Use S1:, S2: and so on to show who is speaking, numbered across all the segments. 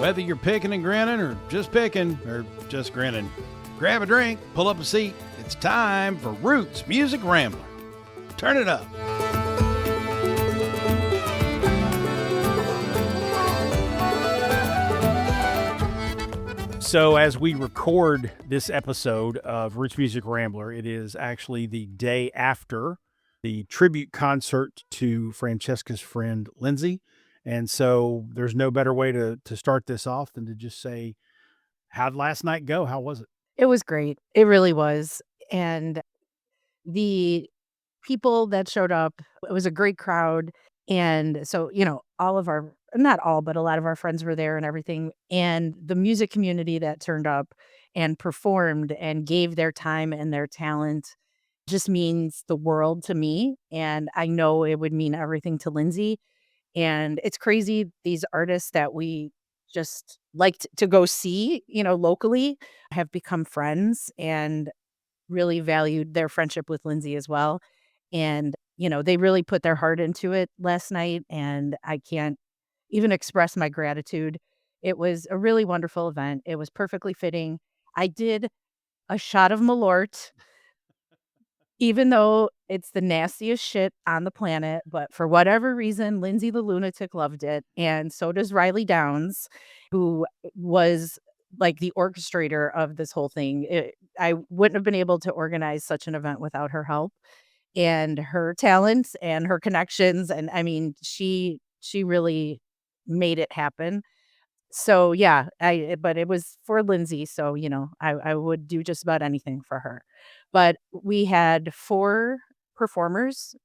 S1: Whether you're picking and grinning or just grinning, grab a drink, pull up a seat. It's time for Roots Music Rambler. Turn it up. So as we record this episode of Roots Music Rambler, it is actually the day after the tribute concert to Francesca's friend, Lindsay. And so there's no better way to start this off than to just say, how'd last night go? How was it?
S2: It was great. It really was. And the people that showed up, it was a great crowd. And so, all of our, not all, but a lot of our friends were there and everything. And the music community that turned up and performed and gave their time and their talent just means the world to me. And I know it would mean everything to Lindsay. And it's crazy, these artists that we just liked to go see, locally have become friends and really valued their friendship with Lindsay as well. And, they really put their heart into it last night. And I can't even express my gratitude. It was a really wonderful event. It was perfectly fitting. I did a shot of Malort, even though it's the nastiest shit on the planet. But for whatever reason, Lindsay the Lunatic loved it. And so does Riley Downs, who was like the orchestrator of this whole thing. I wouldn't have been able to organize such an event without her help and her talents and her connections. And I mean, she really made it happen. So yeah, but it was for Lindsay. So, I would do just about anything for her. But we had 4 performers.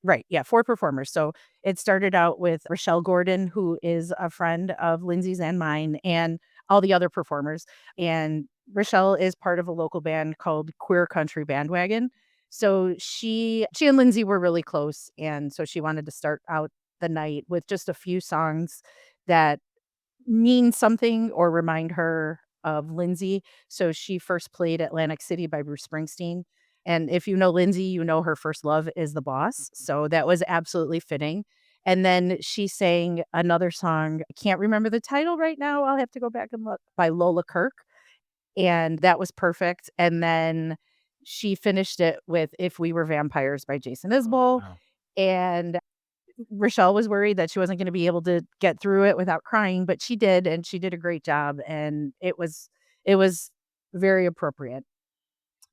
S2: Right. Yeah. 4 performers. So it started out with Rochelle Gordon, who is a friend of Lindsay's and mine, and all the other performers. And Rochelle is part of a local band called Queer Country Bandwagon. So she and Lindsay were really close. And so she wanted to start out the night with just a few songs that mean something or remind her of Lindsay. So she first played Atlantic City by Bruce Springsteen. And if you know Lindsay, you know her first love is The Boss. So that was absolutely fitting. And then she sang another song. I can't remember the title right now. I'll have to go back and look, by Lola Kirk. And that was perfect. And then she finished it with If We Were Vampires by Jason Isbell.
S1: Wow.
S2: And Rochelle was worried that she wasn't going to be able to get through it without crying, but she did, and she did a great job. And it was very appropriate.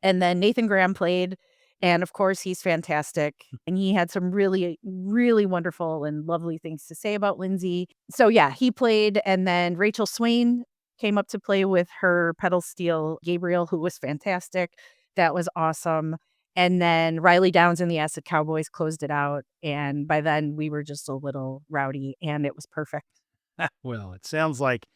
S2: And then Nathan Graham played, and of course he's fantastic. And he had some really, really wonderful and lovely things to say about Lindsay. So yeah, he played. And then Rachel Swain came up to play with her pedal steel Gabriel, who was fantastic. That was awesome. And then Riley Downs and the Acid Cowboys closed it out. And by then we were just a little rowdy, and it was perfect.
S1: Well, it sounds like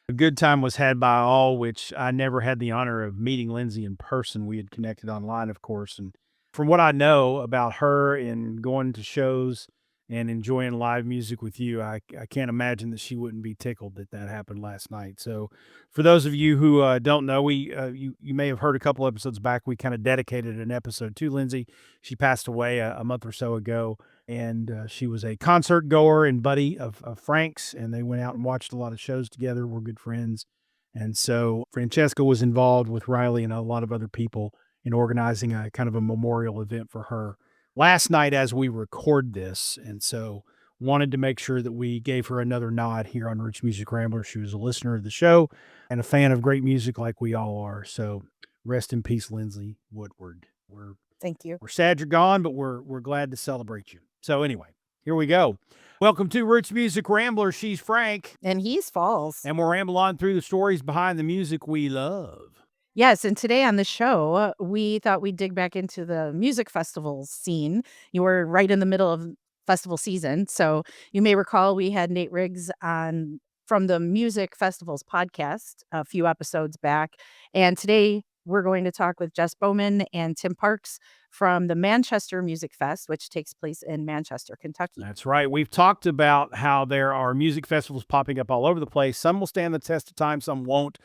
S1: a good time was had by all, which I never had the honor of meeting Lindsay in person. We had connected online, of course. And from what I know about her and going to shows and enjoying live music with you, I can't imagine that she wouldn't be tickled that happened last night. So for those of you who don't know, you may have heard a couple episodes back, we kind of dedicated an episode to Lindsay. She passed away a month or so ago, and she was a concert goer and buddy of Frank's, and they went out and watched a lot of shows together. We're good friends. And so Francesca was involved with Riley and a lot of other people in organizing a kind of a memorial event for her last night as we record this. And so wanted to make sure that we gave her another nod here on Roots Music Rambler. She was a listener of the show and a fan of great music like we all are. So rest in peace, Lindsay Woodward.
S2: Thank you.
S1: We're sad you're gone, but we're glad to celebrate you. So anyway, here we go. Welcome to Roots Music Rambler. She's Frank.
S2: And he's Falls.
S1: And we'll ramble on through the stories behind the music we love.
S2: Yes, and today on the show, we thought we'd dig back into the music festival scene. You were right in the middle of festival season, so you may recall we had Nate Riggs on from the Music Festivals podcast a few episodes back, and today we're going to talk with Jess Bowman and Tim Parks from the Manchester Music Fest, which takes place in Manchester, Kentucky.
S1: That's right. We've talked about how there are music festivals popping up all over the place. Some will stand the test of time, some won't.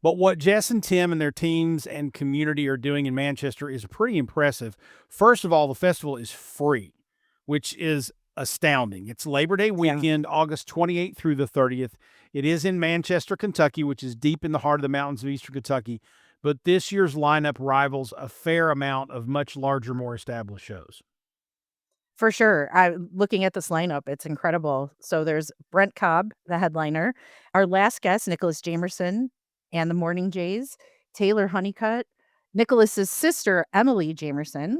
S1: But what Jess and Tim and their teams and community are doing in Manchester is pretty impressive. First of all, the festival is free, which is astounding. It's Labor Day
S2: Yeah.
S1: weekend, August 28th through the 30th. It is in Manchester, Kentucky, which is deep in the heart of the mountains of eastern Kentucky. But this year's lineup rivals a fair amount of much larger, more established shows.
S2: For sure. Looking at this lineup, it's incredible. So there's Brent Cobb, the headliner. Our last guest, Nicholas Jamerson and the Morning Jays, Taylor Hunnicut, Nicholas's sister, Emily Jamerson,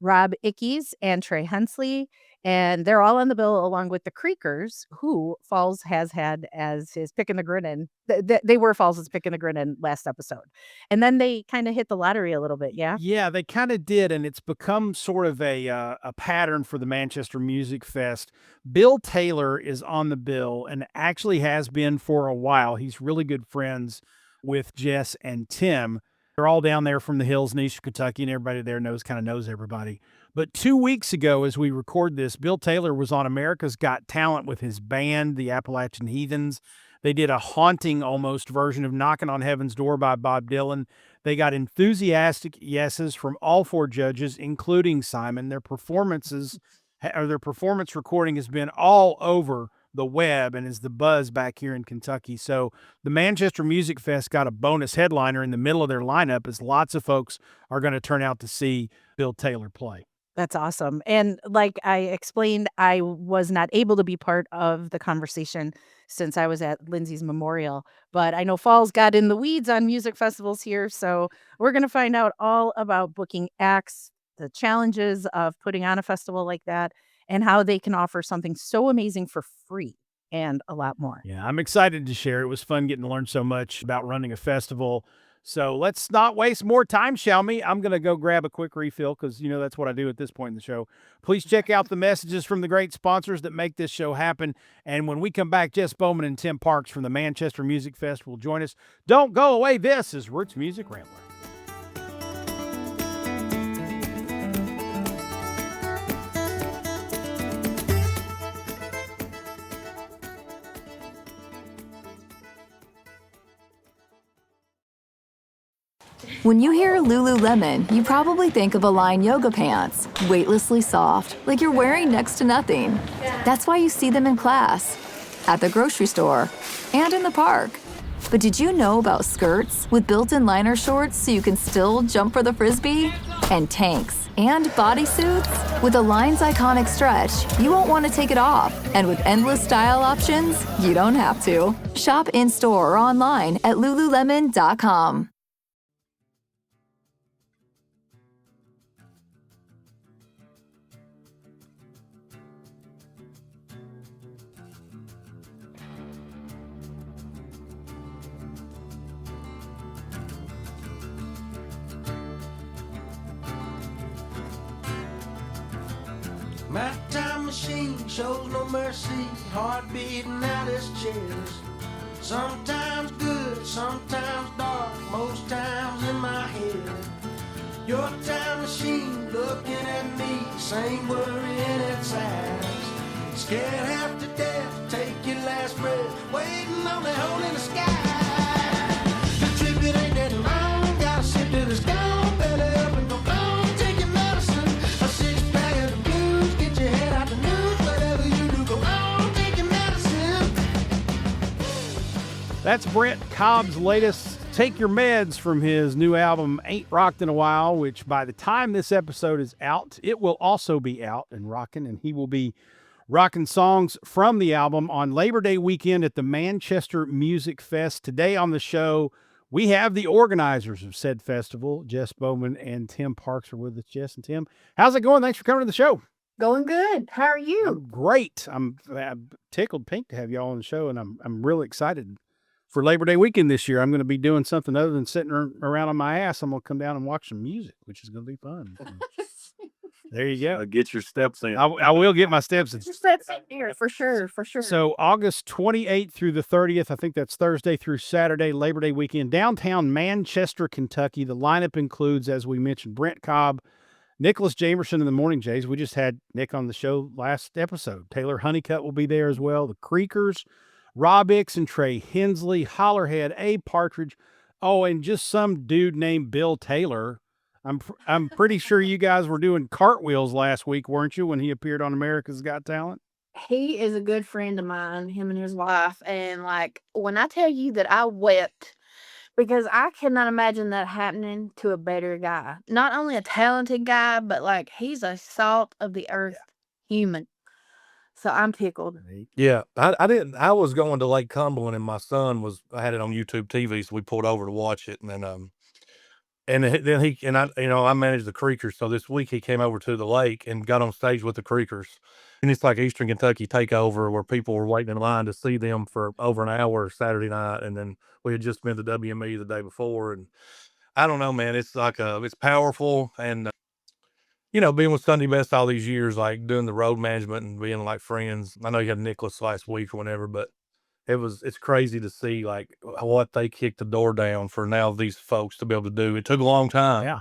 S2: Rob Ickes, and Trey Hensley. And they're all on the bill along with the Creekers, who Falls has had as his pick in the grinnin'. They were Falls' pick in the grinnin' last episode. And then they kind of hit the lottery a little bit, yeah?
S1: Yeah, they kind of did, and it's become sort of a pattern for the Manchester Music Fest. Bill Taylor is on the bill and actually has been for a while. He's really good friends with Jess and Tim. They're all down there from the hills in Eastern Kentucky, and everybody there kind of knows everybody. But 2 weeks ago, as we record this, Bill Taylor was on America's Got Talent with his band, the Appalachian Heathens. They did a haunting almost version of Knocking on Heaven's Door by Bob Dylan. They got enthusiastic yeses from all four judges, including Simon. Their performance recording has been all over the web and is the buzz back here in Kentucky. So the Manchester Music Fest got a bonus headliner in the middle of their lineup, as lots of folks are going to turn out to see Bill Taylor play.
S2: That's awesome. And like I explained, I was not able to be part of the conversation since I was at Lindsay's memorial, but I know Falls got in the weeds on music festivals here. So we're going to find out all about booking acts, the challenges of putting on a festival like that, and how they can offer something so amazing for free and a lot more.
S1: Yeah, I'm excited to share. It was fun getting to learn so much about running a festival. So let's not waste more time, shall we? I'm going to go grab a quick refill because, that's what I do at this point in the show. Please check out the messages from the great sponsors that make this show happen. And when we come back, Jess Bowman and Tim Parks from the Manchester Music Fest will join us. Don't go away. This is Roots Music Rambler.
S3: When you hear Lululemon, you probably think of Align yoga pants, weightlessly soft, like you're wearing next to nothing. That's why you see them in class, at the grocery store, and in the park. But did you know about skirts with built-in liner shorts so you can still jump for the frisbee? And tanks and bodysuits? With Align's iconic stretch, you won't want to take it off. And with endless style options, you don't have to. Shop in-store or online at lululemon.com.
S4: My time machine shows no mercy, heart beating out his chest. Sometimes good, sometimes dark, most times in my head. Your time machine looking at me, same worry in its eyes. Scared half to death, take your last breath, waiting on the hole in the sky. The trip it ain't that long, gotta sit to the sky, belly up and go on, take your medicine. A six-pack of the blues, get your head out the news, whatever you do, go on, take your medicine.
S1: That's Brent Cobb's latest Take Your Meds from his new album, Ain't Rocked in a While, which by the time this episode is out, it will also be out and rocking, and he will be rocking songs from the album on Labor Day weekend at the Manchester Music Fest. Today on the show, we have the organizers of said festival. Jess Bowman and Tim Parks are with us. Jess and Tim, how's it going? Thanks for coming to the show.
S5: Going good. How are you?
S1: I'm great. I'm tickled pink to have y'all on the show, and I'm really excited for Labor Day weekend this year. I'm going to be doing something other than sitting around on my ass. I'm going to come down and watch some music, which is going to be fun. There you go.
S6: Get your steps in.
S1: I will get my steps in.
S5: Steps in here for sure, for sure.
S1: So August 28th through the 30th, I think that's Thursday through Saturday, Labor Day weekend, downtown Manchester, Kentucky. The lineup includes, as we mentioned, Brent Cobb, Nicholas Jamerson and the Morning Jays. We just had Nick on the show last episode. Taylor Hunnicut will be there as well. The Creekers, Rob Ickes and Trey Hensley, Hollerhead, Abe Partridge. Oh, and just some dude named Bill Taylor. I'm pretty sure you guys were doing cartwheels last week, weren't you, when he appeared on America's Got Talent?
S5: he is a good friend of mine, him and his wife. And like, when I tell you that I wept because I cannot imagine that happening to a better guy. Not only a talented guy, but like he's a salt of the earth human. So I'm tickled.
S6: Yeah, I didn't. I was going to Lake Cumberland, and my son was. I had it on YouTube TV, so we pulled over to watch it, and then he and I, I managed the Creekers. So this week he came over to the lake and got on stage with the Creekers, and it's like Eastern Kentucky takeover where people were waiting in line to see them for over an hour Saturday night, and then we had just been to WME the day before, and I don't know, man. It's like it's powerful, and being with Sunday Best all these years, like doing the road management and being like friends. I know you had Nicholas last week or whatever, but it's crazy to see like what they kicked the door down for now these folks to be able to do. It took a long time.
S1: Yeah.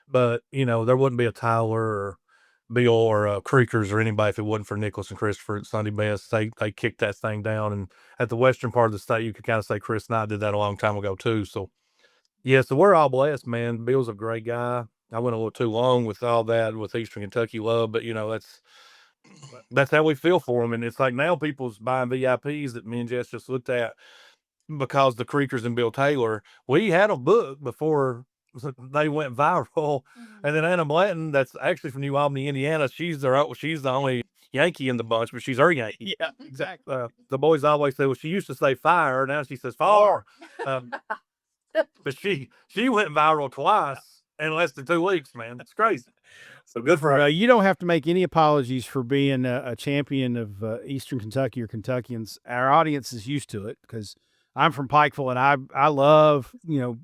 S6: But there wouldn't be a Tyler or Bill or Creekers or anybody if it wasn't for Nicholas and Christopher at Sunday Best. They kicked that thing down. And at the western part of the state, you could kind of say Chris and I did that a long time ago too. So yeah, so we're all blessed, man. Bill's a great guy. I went a little too long with all that with Eastern Kentucky love, but that's how we feel for him. And it's like now people's buying VIPs that me and Jess just looked at because the Creekers and Bill Taylor, we had a book before they went viral. And then Anna Blanton, that's actually from New Albany, Indiana. She's the only Yankee in the bunch, but she's our Yankee.
S1: Yeah, exactly.
S6: The boys always say, well, she used to say fire. Now she says far. But she went viral twice in less than 2 weeks, man. It's crazy. So good for her.
S1: You don't have to make any apologies for being a champion of Eastern Kentucky or Kentuckians. Our audience is used to it because I'm from Pikeville, and I love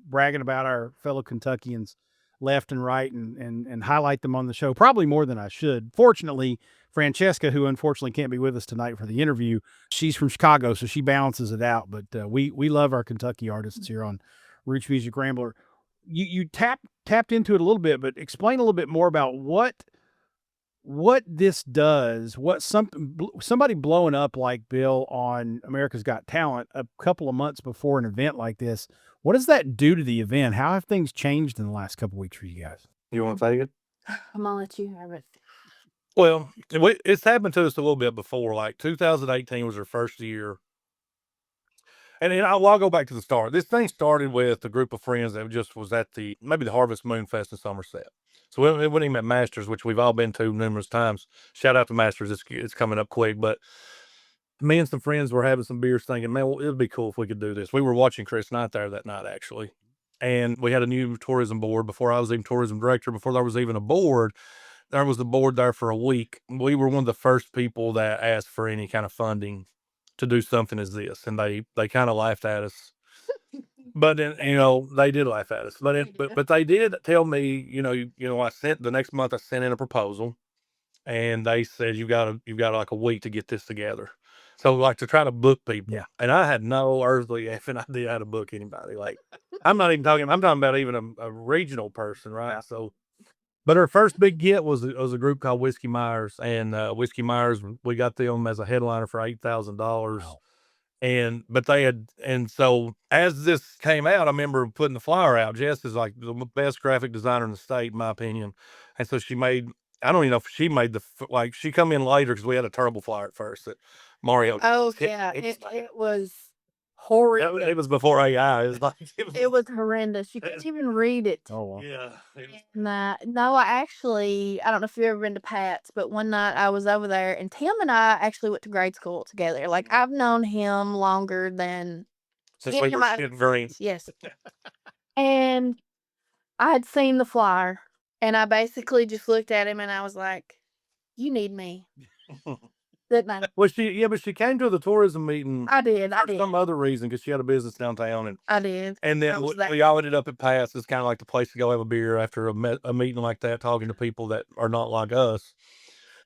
S1: bragging about our fellow Kentuckians left and right and highlight them on the show probably more than I should. Fortunately, Francesca, who unfortunately can't be with us tonight for the interview, she's from Chicago, so she balances it out. But we love our Kentucky artists here on Roots Music Rambler. You tapped into it a little bit, but explain a little bit more about what this does, what somebody blowing up like Bill on America's Got Talent a couple of months before an event like this. What does that do to the event? How have things changed in the last couple of weeks for you guys?
S6: You want to take it?
S5: I'm gonna let you have it.
S6: Well, it's happened to us a little bit before. Like 2018 was our first year. And then I'll go back to the start. This thing started with a group of friends that just was at maybe the Harvest Moon Fest in Somerset. So it wasn't even at Masters, which we've all been to numerous times. Shout out to Masters. It's coming up quick. But me and some friends were having some beers thinking, man, well, it would be cool if we could do this. We were watching Chris Knight there that night, actually. And we had a new tourism board before I was even tourism director, before there was even a board. There was the board there for a week. We were one of the first people that asked for any kind of funding to do something as this. And they kind of laughed at us. But then, they did laugh at us. But they did tell me, the next month I sent in a proposal, and they said you've got like a week to get this together. So like to try to book people. Yeah. And I had no earthly effing idea how to book anybody. Like I'm talking about even a regional person, right? Yeah. So, but our first big get was a group called Whiskey Myers, and Whiskey Myers, we got them as a headliner for $8,000. Wow. And so as this came out, I remember putting the flyer out. Jess is like the best graphic designer in the state, in my opinion. And so she made, I don't even know if she made she come in later because we had a terrible flyer at first that Mario.
S5: Oh yeah, it was horrible.
S6: It was before AI.
S5: It was horrendous. You couldn't even read it.
S6: Oh, wow. Yeah.
S5: No, I don't know if you've ever been to Pat's, but one night I was over there, and Tim and I actually went to grade school together. Like, I've known him longer than
S6: since we were shitting green.
S5: Yes. And I had seen the flyer, and I basically just looked at him, and I was like, "You need me." That night.
S6: Well, but she came to the tourism meeting.
S5: I did.
S6: For some other reason, because she had a business downtown, and
S5: I did.
S6: And then we all ended up at Pat's. It's kind of like the place to go have a beer after a meeting like that, talking to people that are not like us.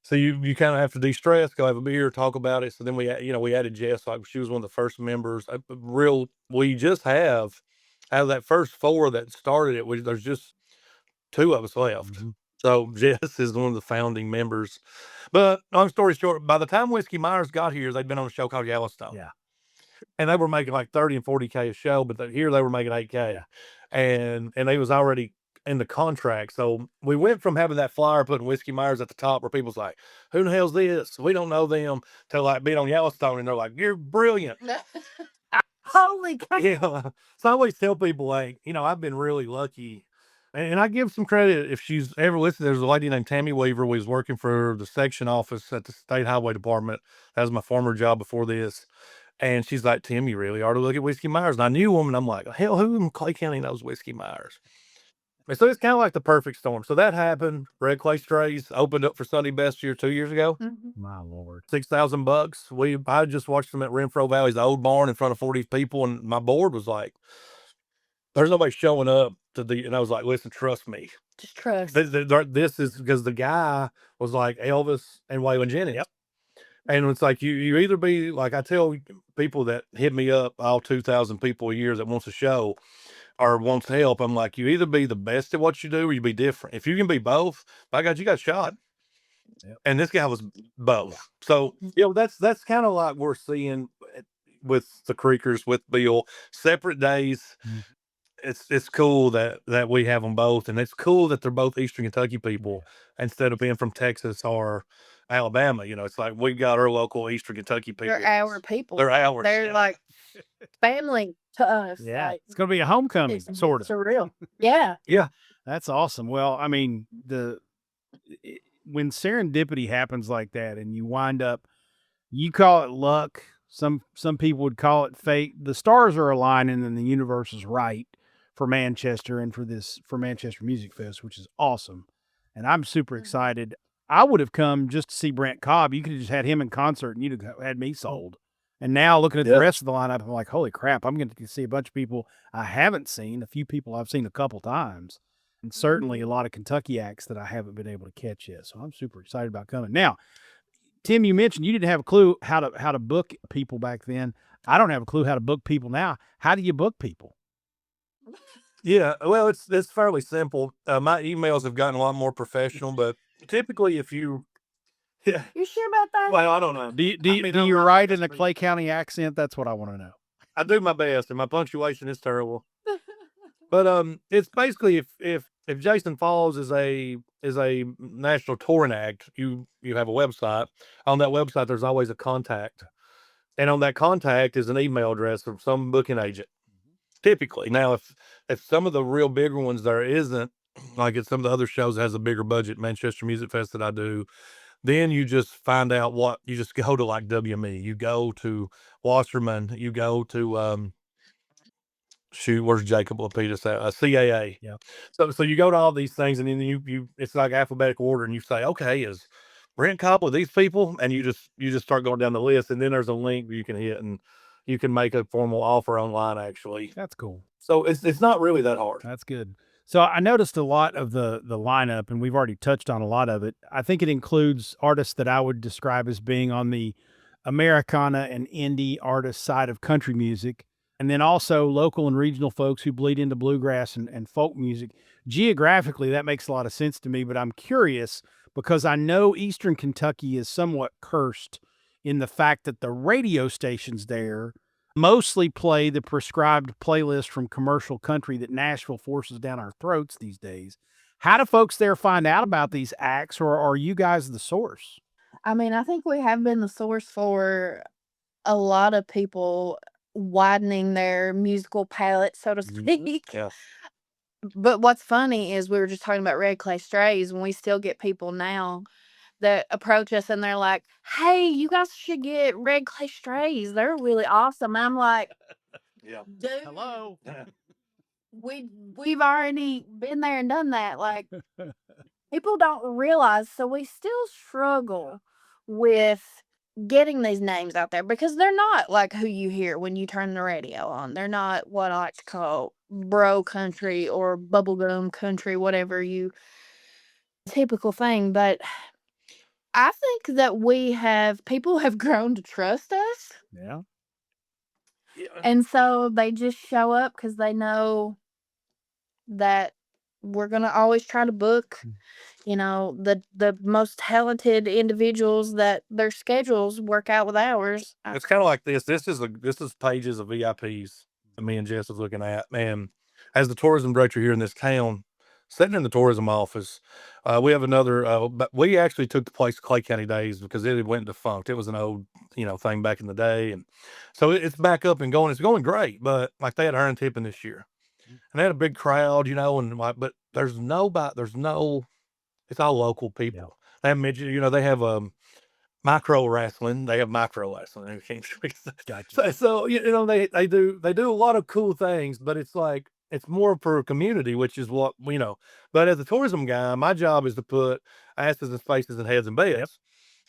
S6: So you kind of have to de-stress, go have a beer, talk about it. So then we added Jess. Like she was one of the first members. We just have out of that first 4 that started it. There's just 2 of us left. Mm-hmm. So Jess is one of the founding members. But long story short, by the time Whiskey Myers got here, they'd been on a show called Yellowstone. Yeah. And they were making like 30 and 40K a show, but here they were making 8K. Yeah. And they was already in the contract. So we went from having that flyer putting Whiskey Myers at the top where people's like, who the hell's this? We don't know them, to like being on Yellowstone and they're like, you're brilliant.
S5: Holy crap.
S6: Yeah. So I always tell people, like, I've been really lucky. And I give some credit if she's ever listened. There's a lady named Tammy Weaver. We was working for the section office at the State Highway Department. That was my former job before this. And she's like, Tim, you really ought to look at Whiskey Myers. And I knew him, and I'm like, hell, who in Clay County knows Whiskey Myers? And so it's kind of like the perfect storm. So that happened. Red Clay Strays opened up for Sunday Best Year 2 years ago.
S1: My Lord.
S6: $6,000. I just watched them at Renfro Valley's old barn in front of 40 people, and my board was like, there's nobody showing up and I was like, listen, trust me.
S5: Just trust.
S6: This is because the guy was like Elvis and Waylon Jennings. Yep. And it's like, you either be like, I tell people that hit me up, all 2,000 people a year that wants a show or wants help. I'm like, you either be the best at what you do or you be different. If you can be both, by God, you got shot. Yep. And this guy was both. So, that's kind of like we're seeing with the Creekers, with Bill, separate days. It's cool that we have them both, and it's cool that they're both Eastern Kentucky people instead of being from Texas or Alabama. It's like we got our local Eastern Kentucky people.
S5: They're our people.
S6: They're ours.
S5: They're like family to us.
S1: Yeah,
S5: like,
S1: it's going to be a homecoming, sort of.
S5: Surreal. Yeah.
S6: Yeah,
S1: that's awesome. Well, I mean, when serendipity happens like that, and you wind up, you call it luck. Some people would call it fate. The stars are aligning, and the universe is right for Manchester and for Manchester Music Fest, which is awesome. And I'm super excited. I would have come just to see Brent Cobb. You could have just had him in concert and you'd have had me sold. And now looking at the rest of the lineup, I'm like, holy crap, I'm going to see a bunch of people I haven't seen, a few people I've seen a couple times, and certainly a lot of Kentucky acts that I haven't been able to catch yet. So I'm super excited about coming. Now, Tim, you mentioned you didn't have a clue how to book people back then. I don't have a clue how to book people now. How do you book people?
S6: Yeah, well, it's fairly simple. My emails have gotten a lot more professional, but typically if you... Yeah.
S5: You sure about that?
S6: Well, I don't know.
S1: Do you write in a Clay County accent? That's what I want to know.
S6: I do my best, and my punctuation is terrible. But it's basically if Jason Falls is a national touring act, you have a website. On that website, there's always a contact, and on that contact is an email address from some booking agent. Typically, now if some of the real bigger ones there isn't, like at some of the other shows that has a bigger budget, Manchester Music Fest that I do, then you just find out you just go to like WME, you go to Wasserman, you go to where's Jacob Lapidus at? CAA.
S1: Yeah.
S6: So you go to all these things, and then you it's like alphabetical order, and you say, okay, is Brent Cobb with these people? And you just start going down the list, and then there's a link you can hit, and you can make a formal offer online, actually.
S1: That's cool.
S6: So it's not really that hard.
S1: That's good. So I noticed a lot of the lineup, and we've already touched on a lot of it. I think it includes artists that I would describe as being on the Americana and indie artist side of country music, and then also local and regional folks who bleed into bluegrass and folk music. Geographically, that makes a lot of sense to me, but I'm curious because I know Eastern Kentucky is somewhat cursed in the fact that the radio stations there mostly play the prescribed playlist from commercial country that Nashville forces down our throats these days. How do folks there find out about these acts, or are you guys the source?
S5: I mean, I think we have been the source for a lot of people widening their musical palette, so to speak.
S6: Yeah.
S5: But what's funny is we were just talking about Red Clay Strays, and we still get people now that approach us and they're like, hey, you guys should get Red Clay Strays. They're really awesome. And I'm like,
S6: Yeah.
S5: dude,
S1: Hello.
S5: we've already been there and done that. Like, people don't realize, so we still struggle with getting these names out there because they're not like who you hear when you turn the radio on. They're not what I like to call bro country or bubblegum country, whatever you typical thing. But I think that people have grown to trust us.
S1: Yeah.
S5: And so they just show up because they know that we're going to always try to book, the most talented individuals that their schedules work out with ours.
S6: It's kind of like this. This is pages of VIPs that me and Jess was looking at. And as the tourism director here in this town, sitting in the tourism office. We have another, but we actually took the place Clay County Days because it had went defunct. It was an old, thing back in the day. And so it's back up and going. It's going great, but like they had earned tipping this year and they had a big crowd, and like, but there's no, it's all local people. They have midget, they have, micro wrestling. They have micro wrestling.
S1: Gotcha.
S6: So they do a lot of cool things, but it's like it's more for community, which is what But as a tourism guy, my job is to put asses and spaces and heads in beds.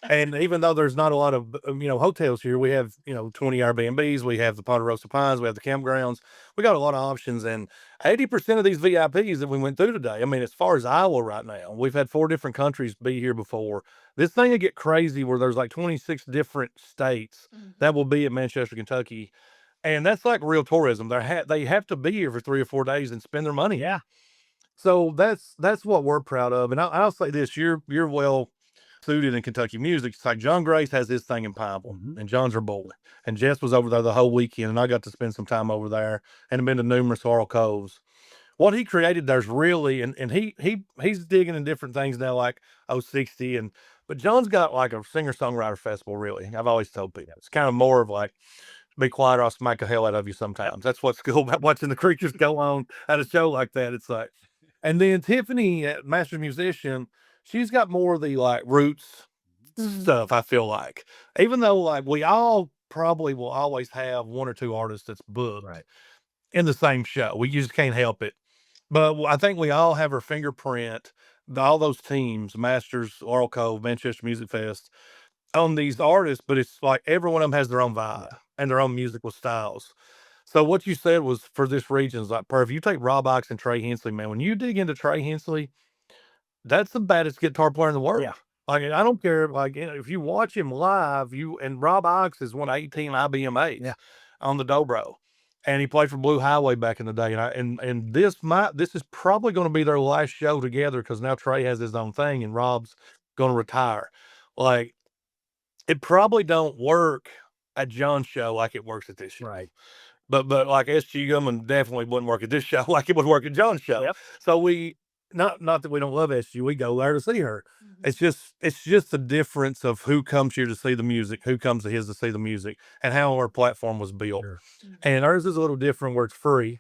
S6: And even though there's not a lot of hotels here, we have 20 Airbnbs. We have the Ponderosa Pines. We have the campgrounds. We got a lot of options, and 80% of these VIPs that we went through today. I mean, as far as Iowa right now, we've had 4 different countries be here before. This thing will get crazy where there's like 26 different states that will be at Manchester, Kentucky, and that's like real tourism. They have to be here for 3 or 4 days and spend their money.
S1: Yeah.
S6: So that's what we're proud of. And I'll say this: you're well suited in Kentucky music. It's like John Grace has his thing in Pineville, and John's our boy. And Jess was over there the whole weekend, and I got to spend some time over there and have been to numerous oral coves. What he created there's really, and he's digging in different things now, like 060, but John's got like a singer-songwriter festival, really. I've always told people it's kind of more of like, be quiet or I'll smack the hell out of you sometimes. That's what's cool about watching the creatures go on at a show like that. It's like, and then Tiffany, master musician, she's got more of the like roots stuff, I feel like. Even though like we all probably will always have 1 or 2 artists that's booked in the same show. We just can't help it. But I think we all have our fingerprint, all those teams, Masters, Laurel Cove, Manchester Music Fest, on these artists, but it's like every one of them has their own vibe and their own musical styles. So what you said was for this region is like perfect. You take Rob Ickes and Trey Hensley, man. When you dig into Trey Hensley, that's the baddest guitar player in the world.
S1: Yeah.
S6: Like, I don't care. Like, if you watch him live, and Rob Ickes is one of 18 IBM 8s on the dobro, and he played for Blue Highway back in the day. And this is probably going to be their last show together because now Trey has his own thing and Rob's going to retire. Like, it probably don't work at John's show like it works at this show.
S1: Right.
S6: But like SG Gumman definitely wouldn't work at this show like it would work at John's show.
S1: Yep.
S6: So we not that we don't love SG, we go there to see her. It's just the difference of who comes here to see the music, who comes to his to see the music, and how our platform was built.
S1: Sure.
S6: And ours is a little different where it's free.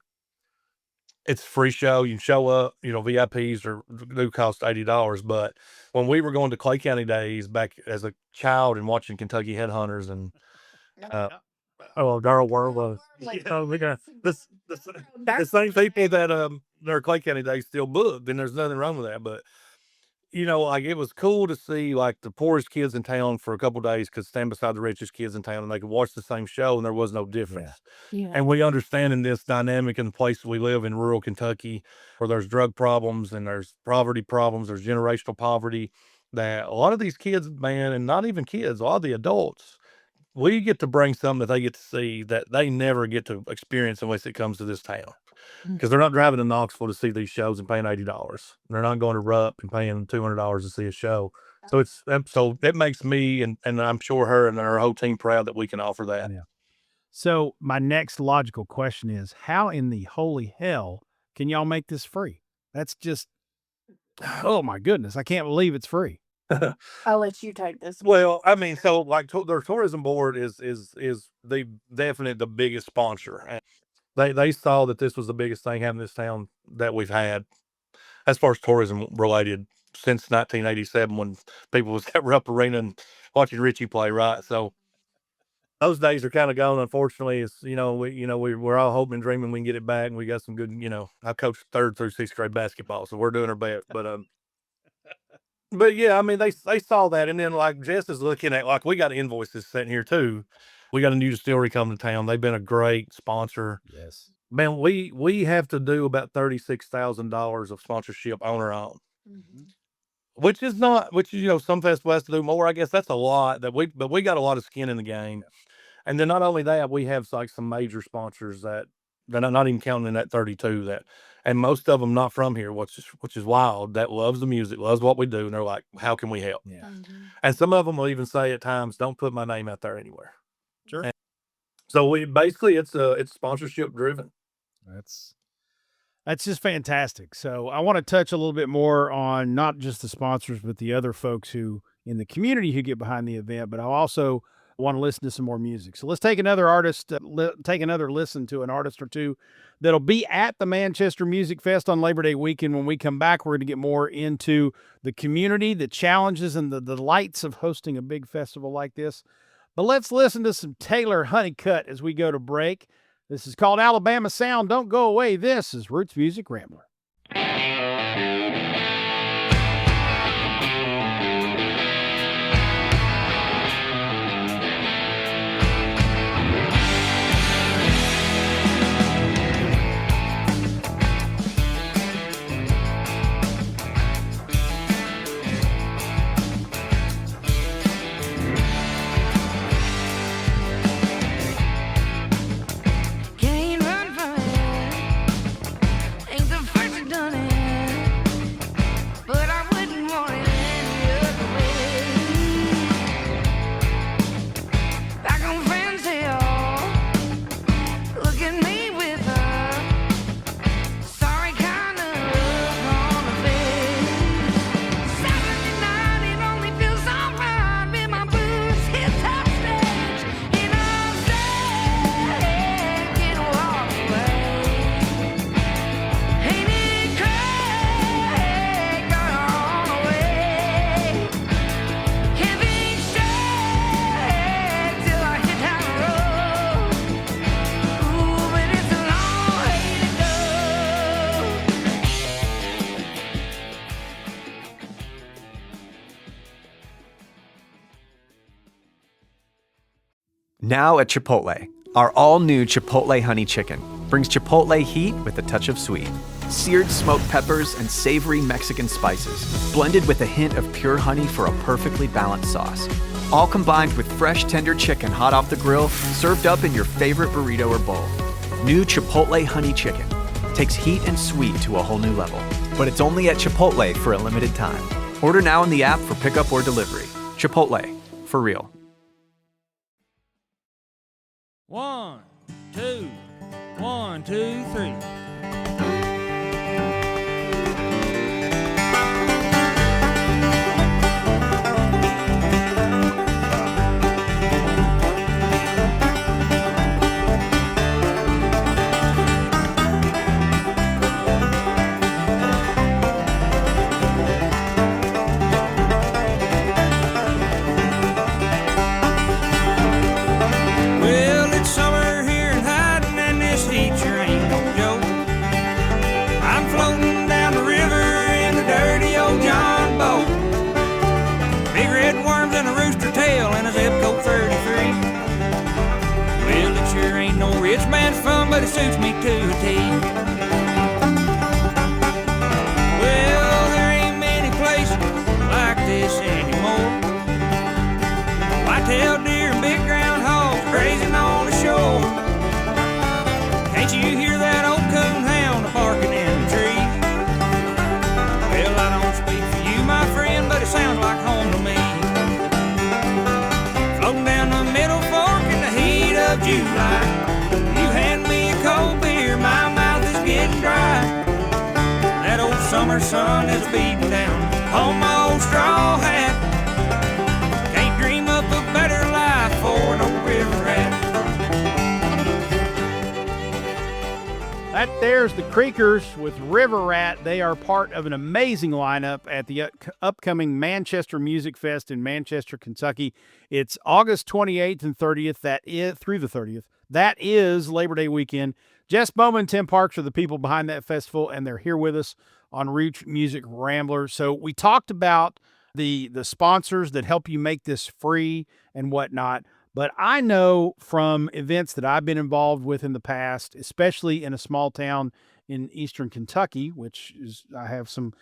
S6: It's a free show. You can show up, VIPs do cost $80. But when we were going to Clay County Days back as a child and watching Kentucky Headhunters and Darrell World, the same people that their Clay County Days still booked, and there's nothing wrong with that. But like it was cool to see like the poorest kids in town for a couple of days could stand beside the richest kids in town and they could watch the same show and there was no difference.
S2: Yeah.
S6: And we understand in this dynamic in the place we live in rural Kentucky where there's drug problems and there's poverty problems, there's generational poverty, that a lot of these kids, man, and not even kids, a lot of the adults, we get to bring something that they get to see that they never get to experience unless it comes to this town. Because they're not driving to Knoxville to see these shows and paying $80. They're not going to Rupp and paying $200 to see a show. So it makes me and I'm sure her and her whole team proud that we can offer that.
S1: Yeah. So my next logical question is, how in the holy hell can y'all make this free? That's just, oh my goodness, I can't believe it's free.
S5: I'll let you take this.
S6: Well, I mean, so like their tourism board is the biggest sponsor. And they saw that this was the biggest thing happening in this town that we've had as far as tourism related since 1987 when people was at Rupp Arena and watching Richie play, right? So those days are kind of gone. Unfortunately, it's we're all hoping and dreaming we can get it back, and we got some good. I coached 3rd through 6th grade basketball, so we're doing our best. But yeah, I mean they saw that, and then like Jess is looking at like we got invoices sitting here too. We got a new distillery coming to town. They've been a great sponsor.
S1: Yes.
S6: Man, we have to do about $36,000 of sponsorship on our own, which is some festivals has to do more. I guess that's a lot but we got a lot of skin in the game. And then not only that, we have like some major sponsors that they're not even counting in that 32 and most of them not from here, which is wild, that loves the music, loves what we do. And they're like, how can we help?
S1: Yeah.
S6: And some of them will even say at times, don't put my name out there anywhere.
S1: Sure.
S6: And so we basically, it's sponsorship driven.
S1: That's just fantastic. So I want to touch a little bit more on not just the sponsors, but the other folks who in the community who get behind the event. But I also want to listen to some more music. So let's take another artist, take another listen to an artist or two that'll be at the Manchester Music Fest on Labor Day weekend. When we come back, we're going to get more into the community, the challenges, and the delights of hosting a big festival like this. But let's listen to some Taylor Hunnicut as we go to break. This is called Alabama Sound. Don't go away. This is Roots Music Rambler.
S7: Now at Chipotle, our all-new Chipotle Honey Chicken brings Chipotle heat with a touch of sweet. Seared smoked peppers and savory Mexican spices, blended with a hint of pure honey for a perfectly balanced sauce. All combined with fresh, tender chicken hot off the grill, served up in your favorite burrito or bowl. New Chipotle Honey Chicken takes heat and sweet to a whole new level. But it's only at Chipotle for a limited time. Order now in the app for pickup or delivery. Chipotle, for real.
S8: 1, 2, 1, 2, 3. But it suits me to a T. Well, there ain't many places like this anymore. Whitetail deer and big groundhogs grazing on the shore. Can't you hear that old coon hound barking in the trees? Well, I don't speak for you, my friend, but it sounds like home to me. Floating down the middle fork in the heat of July. Cold beer, my mouth is getting dry. That old summer sun is beating down on my old straw hat. Can't dream up a better life for an old river rat.
S1: That there's the Creekers with River Rat. They are part of an amazing lineup at the upcoming Manchester Music Fest in Manchester, Kentucky. It's August 28th and 30th. That is through the 30th. That is Labor Day weekend. Jess Bowman, Tim Parks are the people behind that festival, and they're here with us on Roots Music Rambler. So we talked about the sponsors that help you make this free and whatnot. But I know from events that I've been involved with in the past, especially in a small town in eastern Kentucky, which is, I have some,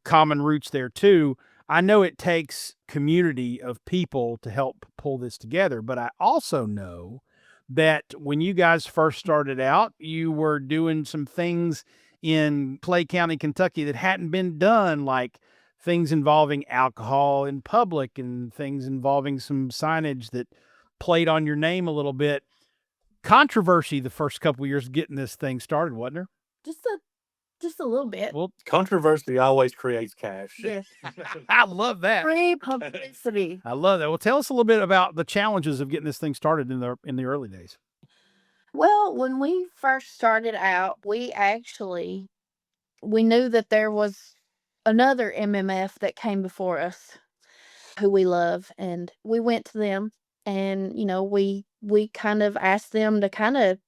S1: common roots there too. I know it takes community of people to help pull this together, but I also know that when you guys first started out, you were doing some things in Clay County, Kentucky that hadn't been done, like things involving alcohol in public and things involving some signage that played on your name a little bit. Controversy the first couple of years getting this thing started, wasn't there?
S5: Just a Just a little bit.
S1: Well,
S6: Controversy always creates cash.
S5: Yes.
S1: I love that.
S5: Free publicity.
S1: I love that. Well, tell us a little bit about the challenges of getting this thing started in the early days.
S5: Well, when we first started out, we knew that there was another MMF that came before us who we love, and we went to them, and we kind of asked them to kind of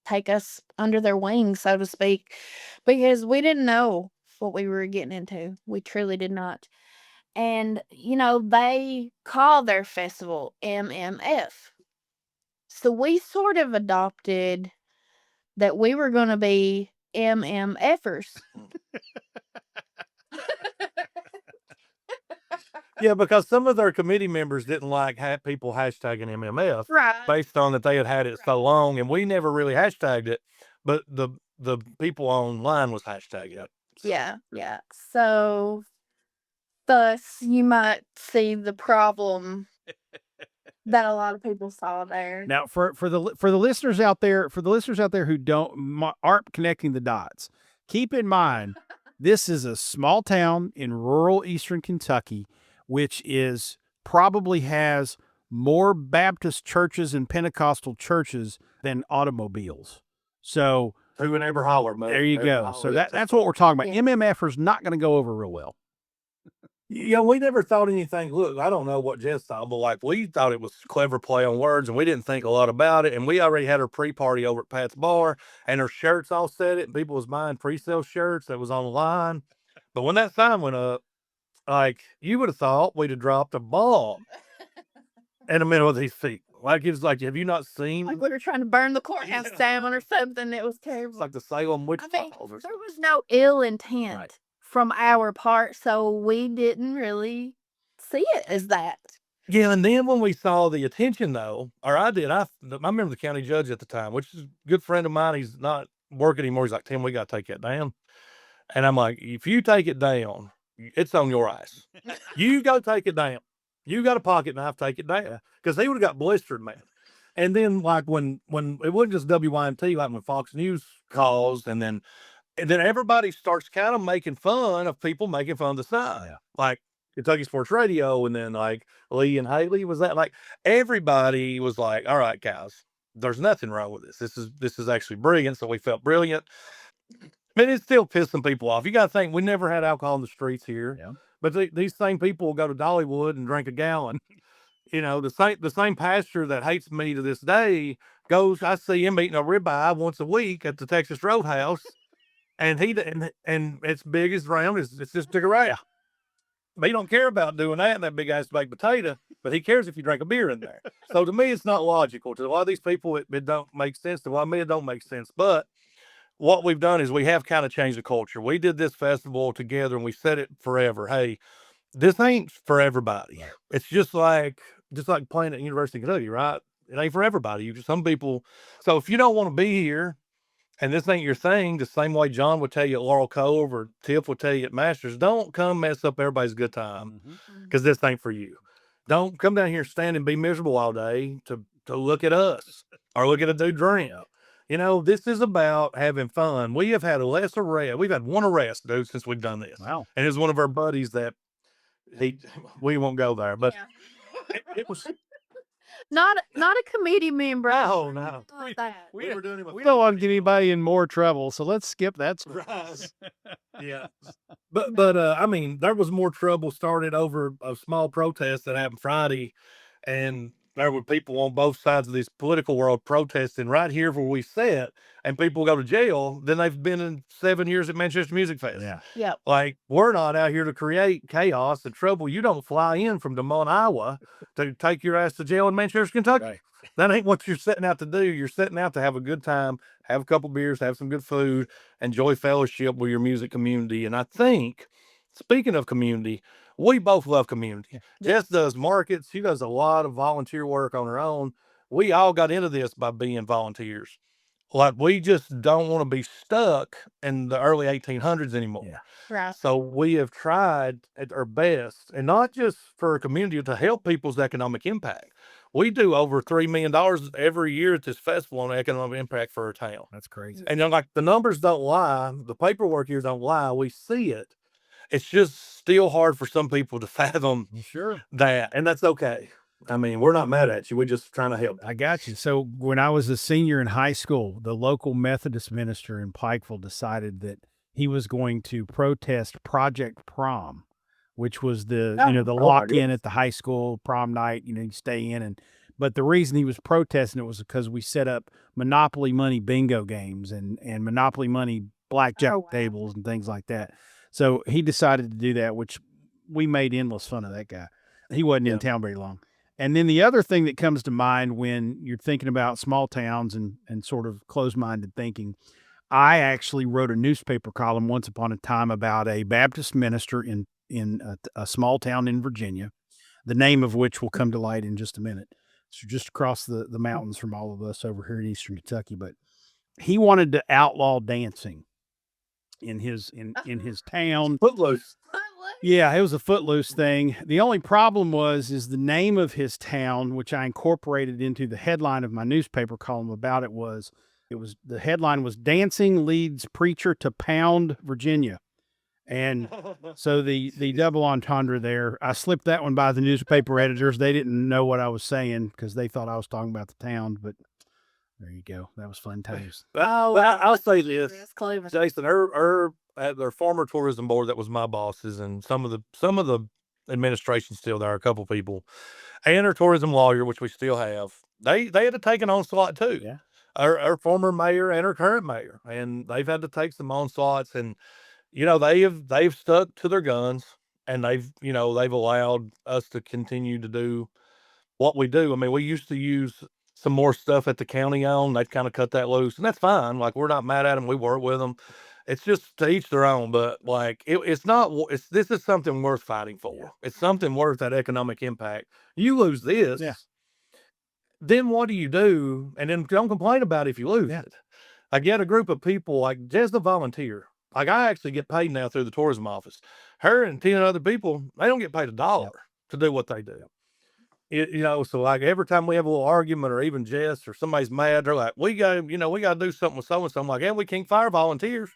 S5: take us under their wing, so to speak, because we didn't know what we were getting into. We truly did not. And they call their festival MMF. So we sort of adopted that we were going to be MMFers.
S6: Yeah, because some of their committee members didn't like people hashtagging MMF
S5: Right.
S6: based on that they had it so long, and we never really hashtagged it, but the people online was hashtagging it.
S5: Yeah. So thus you might see the problem that a lot of people saw there.
S1: Now, for the listeners out there, who aren't connecting the dots, keep in mind this is a small town in rural eastern Kentucky, which probably has more Baptist churches and Pentecostal churches than automobiles. So
S6: Who would ever holler, man?
S1: there you go. So that's what we're talking about.
S5: Yeah.
S1: MMFers not going to go over real well.
S6: Yeah, we never thought anything. Look, I don't know what Jess thought, but we thought it was a clever play on words, and we didn't think a lot about it. And we already had our pre-party over at Pat's Bar, and our shirts all set it, and people was buying pre-sale shirts that was on the line. But when that sign went up, you would have thought we'd have dropped a bomb in the middle of these feet. It's like, have you not seen?
S5: Like we were trying to burn the courthouse down or something. It was terrible.
S6: It's like the Salem witch
S5: I mean,
S6: trials or
S5: there
S6: something.
S5: was no ill intent
S1: Right.
S5: from our part, so we didn't really see it as that.
S6: Yeah, and then when we saw the attention, though, or I did, I remember the county judge at the time, which is a good friend of mine. He's not working anymore. He's like, Tim, we got to take that down. And I'm like, if you take it down, it's on your ass. You go take it down. You got a pocket knife, take it down. Because he would have got blistered, man. And then when it wasn't just WYMT, like when Fox News calls, and then everybody starts kind of making fun of people making fun of the sign.
S1: Yeah.
S6: Like Kentucky Sports Radio, and then like Lee and Haley was that. Like everybody was like, all right, guys, there's nothing wrong with this. This is actually brilliant. So we felt brilliant. I mean, it's still pissing people off. You got to think, we never had alcohol in the streets here.
S1: Yeah.
S6: But these same people will go to Dollywood and drink a gallon. The same pastor that hates me to this day I see him eating a ribeye once a week at the Texas Roadhouse. And and it's big as round. It's just stick around. But he don't care about doing that big ass baked potato, but he cares if you drink a beer in there. So to me, it's not logical. To a lot of these people, it don't make sense. To a lot of me, it don't make sense. But what we've done is we have kind of changed the culture. We did this festival together, and we said it forever. Hey, this ain't for everybody.
S1: Right.
S6: It's just like playing at University of Kentucky, right? It ain't for everybody. Some people. So if you don't want to be here, and this ain't your thing, the same way John would tell you at Laurel Cove or Tiff would tell you at Masters, don't come mess up everybody's good time, because this ain't for you. Don't come down here and stand and be miserable all day to look at us or look at a dude drink. This is about having fun. We have had less arrest. We've had one arrest, dude, since we've done this.
S1: Wow.
S6: And it's one of our buddies that we won't go there, but it was.
S5: Not a committee member.
S6: Oh, no.
S5: Not that.
S6: We were doing him
S1: We don't want to get anybody in more trouble, so let's skip that.
S6: Right. Yeah. But I mean, there was more trouble started over a small protest that happened Friday, and there were people on both sides of this political world protesting right here where we sat, and people go to jail than they've been in 7 years at Manchester Music Fest.
S1: Yeah.
S5: Yep.
S6: Like, we're not out here to create chaos and trouble. You don't fly in from Des Moines, Iowa to take your ass to jail in Manchester, Kentucky.
S1: Right.
S6: That ain't what you're setting out to do. You're setting out to have a good time, have a couple beers, have some good food, enjoy fellowship with your music community. And I think, speaking of community, we both love community.
S1: Yeah.
S6: Jess does markets. She does a lot of volunteer work on her own. We all got into this by being volunteers. Like, we just don't want to be stuck in the early 1800s anymore.
S1: Yeah.
S5: Right.
S6: So we have tried at our best, and not just for a community, to help people's economic impact. we do over $3 million every year at this festival on economic impact for our town.
S1: That's crazy.
S6: And then, like, the numbers don't lie. The paperwork here don't lie. We see it. It's just still hard for some people to fathom that. And that's okay. I mean, we're not mad at you. We're just trying to help.
S1: I got you. So when I was a senior in high school, the local Methodist minister in Pikeville decided that he was going to protest Project Prom, which was the lock-in at the high school prom night. You stay in, but the reason he was protesting it was because we set up Monopoly money bingo games and Monopoly money blackjack tables and things like that. So he decided to do that, which we made endless fun of that guy. He wasn't in town very long. And then the other thing that comes to mind when you're thinking about small towns and sort of closed-minded thinking, I actually wrote a newspaper column once upon a time about a Baptist minister in a small town in Virginia, the name of which will come to light in just a minute. So just across the mountains from all of us over here in Eastern Kentucky. But he wanted to outlaw dancing in his town.
S6: Footloose.
S1: Yeah, it was a footloose thing. The only problem is the name of his town, which I incorporated into the headline of my newspaper column about it was the headline was Dancing Leads Preacher to Pound Virginia. And so the double entendre there, I slipped that one by the newspaper editors. They didn't know what I was saying because they thought I was talking about the town, but there you go. That was fun times.
S6: Well, I'll say this, Jason, at their former tourism board, that was my bosses, and some of the administration still there, a couple people, and our tourism lawyer, which we still have. They had to take an onslaught too.
S1: Yeah.
S6: Our former mayor and our current mayor, and they've had to take some onslaughts, and they've stuck to their guns, and they've allowed us to continue to do what we do. I mean, we used to use some more stuff at the county on. They've kind of cut that loose, and that's fine. Like, we're not mad at them. We work with them. It's just to each their own. But like, this is something worth fighting for. Yeah. It's something worth that economic impact. You lose this, then what do you do? And then don't complain about it if you lose it. I get a group of people, like, just a volunteer. Like, I actually get paid now through the tourism office. Her and 10 other people, they don't get paid $1 to do what they do. So like, every time we have a little argument or even jest or somebody's mad, they're like, we got to do something with so-and-so. I'm like, yeah, we can't fire volunteers.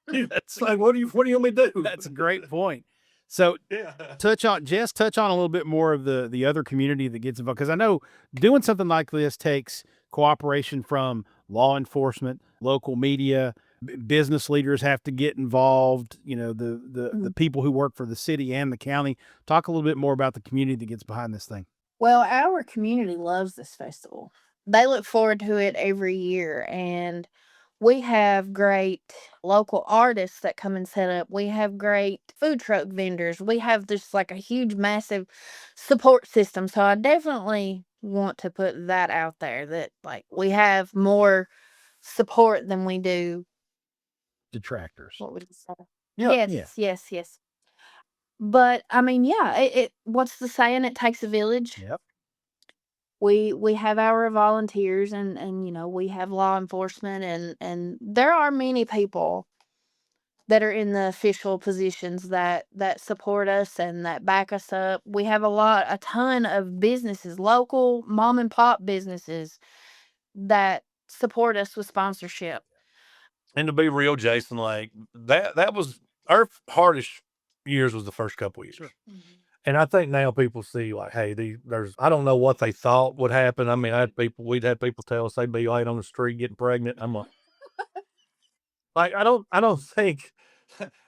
S6: That's like, what do you want me to do?
S1: That's a great point. So touch on a little bit more of the other community that gets involved. Because I know doing something like this takes cooperation from law enforcement, local media, business leaders have to get involved, the people who work for the city and the county. Talk a little bit more about the community that gets behind this thing.
S5: Well, our community loves this festival. They look forward to it every year, and we have great local artists that come and set up. We have great food truck vendors. We have just like a huge, massive support system. So I definitely want to put that out there, that like we have more support than we do
S1: detractors.
S5: What would you say?
S1: Yeah.
S5: Yes. But I mean, it what's the saying? It takes a village.
S1: Yep.
S5: We have our volunteers and we have law enforcement and there are many people that are in the official positions that support us and that back us up. We have a ton of businesses, local mom and pop businesses that support us with sponsorship.
S6: And to be real, Jason, like that was our hardest years, was the first couple of years.
S1: Sure.
S5: Mm-hmm.
S6: And I think now people see, like, hey, I don't know what they thought would happen. I mean, we'd had people tell us they'd be out on the street getting pregnant. I'm like, I don't think,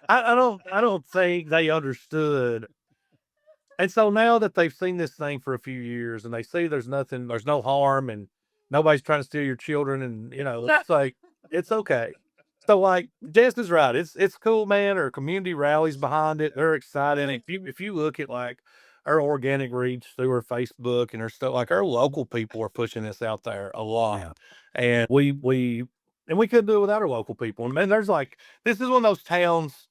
S6: I don't think they understood. And so now that they've seen this thing for a few years and they see there's no harm and nobody's trying to steal your children, and it's like, it's okay. So like, Jess is right. It's cool, man. Our community rallies behind it. They're excited. And if you look at like our organic reach through our Facebook and our stuff, like our local people are pushing this out there a lot. Yeah. And we couldn't do it without our local people. And man, there's like, this is one of those towns,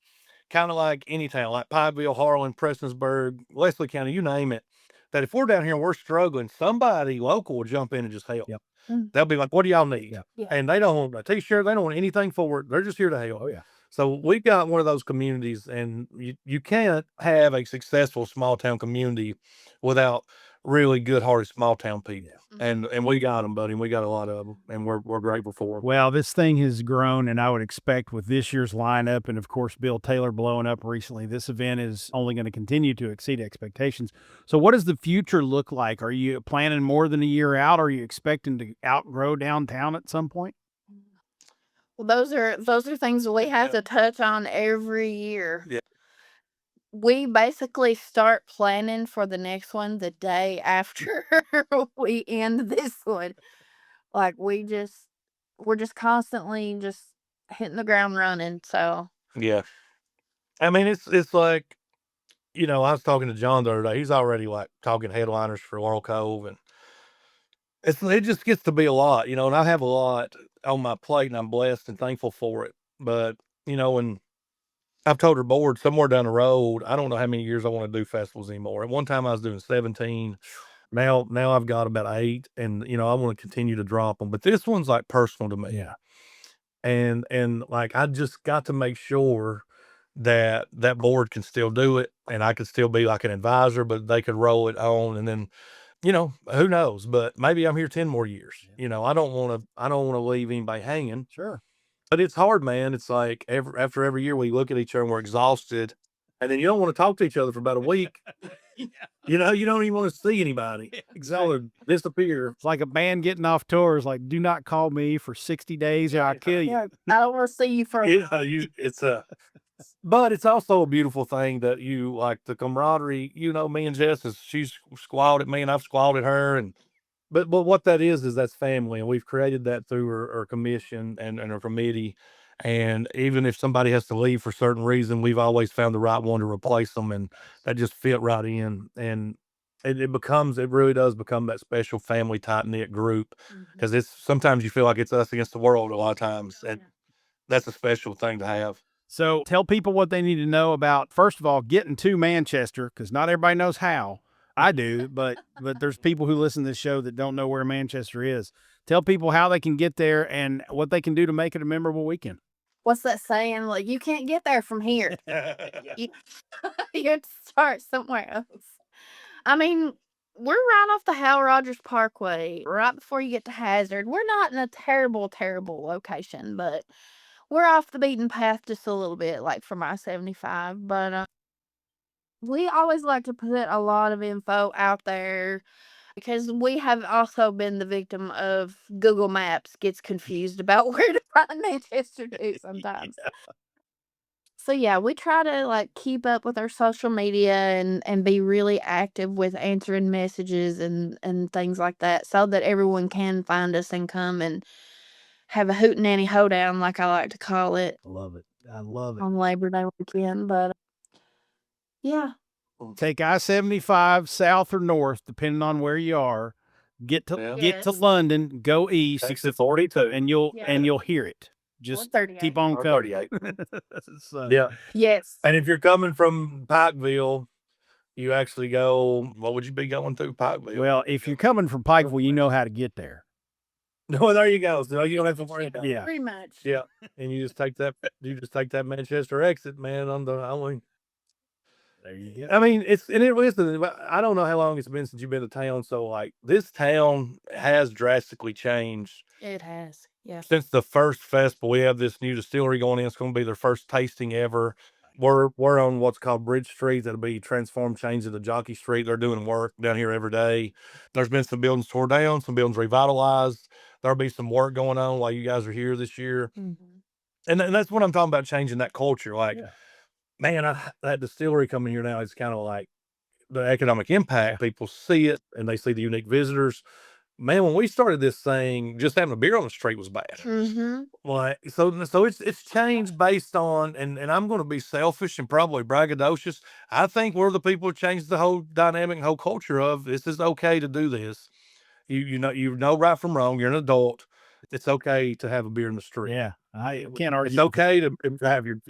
S6: kind of like any town, like Pineville, Harlan, Prestonsburg, Leslie County, you name it, that if we're down here and we're struggling, somebody local will jump in and just help.
S1: Yep.
S6: They'll be like, what do y'all need?
S1: Yeah.
S6: And they don't want a t-shirt. They don't want anything for it. They're just here to help.
S1: Oh, yeah.
S6: So we've got one of those communities, and you can't have a successful small town community without really good-hearted small-town people. And we got them, buddy. We got a lot of them, and we're grateful for them.
S1: Well, this thing has grown, and I would expect with this year's lineup and, of course, Bill Taylor blowing up recently, this event is only going to continue to exceed expectations. So what does the future look like? Are you planning more than a year out? Are you expecting to outgrow downtown at some point?
S5: Well, those are things we have to touch on every year.
S6: Yeah.
S5: We basically start planning for the next one the day after we end this one. Like we're just constantly just hitting the ground running. So
S6: Yeah. I mean, it's like, I was talking to John the other day. He's already like talking headliners for Laurel Cove, and it just gets to be a lot, and I have a lot on my plate, and I'm blessed and thankful for it. But, and I've told her board somewhere down the road, I don't know how many years I want to do festivals anymore. At one time I was doing 17. Now I've got about 8, and, I want to continue to drop them. But this one's like personal to me.
S1: Yeah.
S6: And like, I just got to make sure that board can still do it, and I could still be like an advisor, but they could roll it on. And then, who knows, but maybe I'm here 10 more years. I don't want to leave anybody hanging.
S1: Sure.
S6: But it's hard, man. It's like after every year we look at each other and we're exhausted, and then you don't want to talk to each other for about a week. You don't even want to see anybody. Exactly. Disappear.
S1: It's like a band getting off tour. It's like, do not call me for 60 days or I'll kill you.
S5: yeah, I don't want to see you for
S6: but it's also a beautiful thing that you like the camaraderie. Me and Jess she's squalled at me and I've squalled at her, but what that is that's family, and we've created that through our commission and our committee. And even if somebody has to leave for a certain reason, we've always found the right one to replace them, and that just fit right in. And it really does become that special family tight knit group, because it's sometimes you feel like it's us against the world a lot of times, and that's a special thing to have.
S1: So tell people what they need to know about, first of all, getting to Manchester, because not everybody knows how. I do, but there's people who listen to this show that don't know where Manchester is. Tell people how they can get there and what they can do to make it a memorable weekend.
S5: What's that saying? Like, you can't get there from here. you have to start somewhere else. I mean, we're right off the Hal Rogers Parkway, right before you get to Hazard. We're not in a terrible, terrible location, but we're off the beaten path just a little bit, like from I-75. But we always like to put a lot of info out there, because we have also been the victim of Google Maps gets confused about where to find Manchester too sometimes. So yeah, we try to like keep up with our social media and be really active with answering messages and things like that, so that everyone can find us and come and have a hootenanny hoedown, like I like to call it.
S1: I love it. I love it.
S5: On Labor Day weekend. But yeah.
S1: Take I-75 south or north, depending on where you are. Get to
S5: Yes.
S1: London, go east,
S6: Exit 42.
S1: and you'll hear it. Just
S5: 38.
S1: keep on
S6: Or
S1: coming.
S6: 38.
S1: So,
S6: Yeah.
S5: Yes.
S6: And if you're coming from Pikeville, you actually go, what would you be going through Pikeville?
S1: well, if you're coming from Pikeville, you know how to get there.
S6: No, there you go. So you don't have to worry about it.
S1: Yeah.
S5: Pretty much.
S6: Yeah. And you just take that Manchester exit, man, on the only.
S1: There you go.
S6: I mean, listen, I don't know how long it's been since you've been to town. So like this town has drastically changed
S5: It has. Yeah.
S6: since the first festival. We have this new distillery going in. It's going to be their first tasting ever. We're on what's called Bridge Street. That'll be transformed, changed into Jockey Street. They're doing work down here every day. There's been some buildings tore down, some buildings revitalized. There'll be some work going on while you guys are here this year.
S5: Mm-hmm.
S6: And that's what I'm talking about, changing that culture. Like,
S1: Yeah.
S6: man, that distillery coming here now is kind of like the economic impact. People see it and they see the unique visitors. Man, when we started this thing, just having a beer on the street was bad.
S5: Mm-hmm.
S6: Like, so it's changed based on, and I'm going to be selfish and probably braggadocious. I think we're the people who changed the whole dynamic and whole culture of this is okay to do this. You know right from wrong. You're an adult. It's okay to have a beer in the street.
S1: Yeah. I can't argue.
S6: It's okay to have your,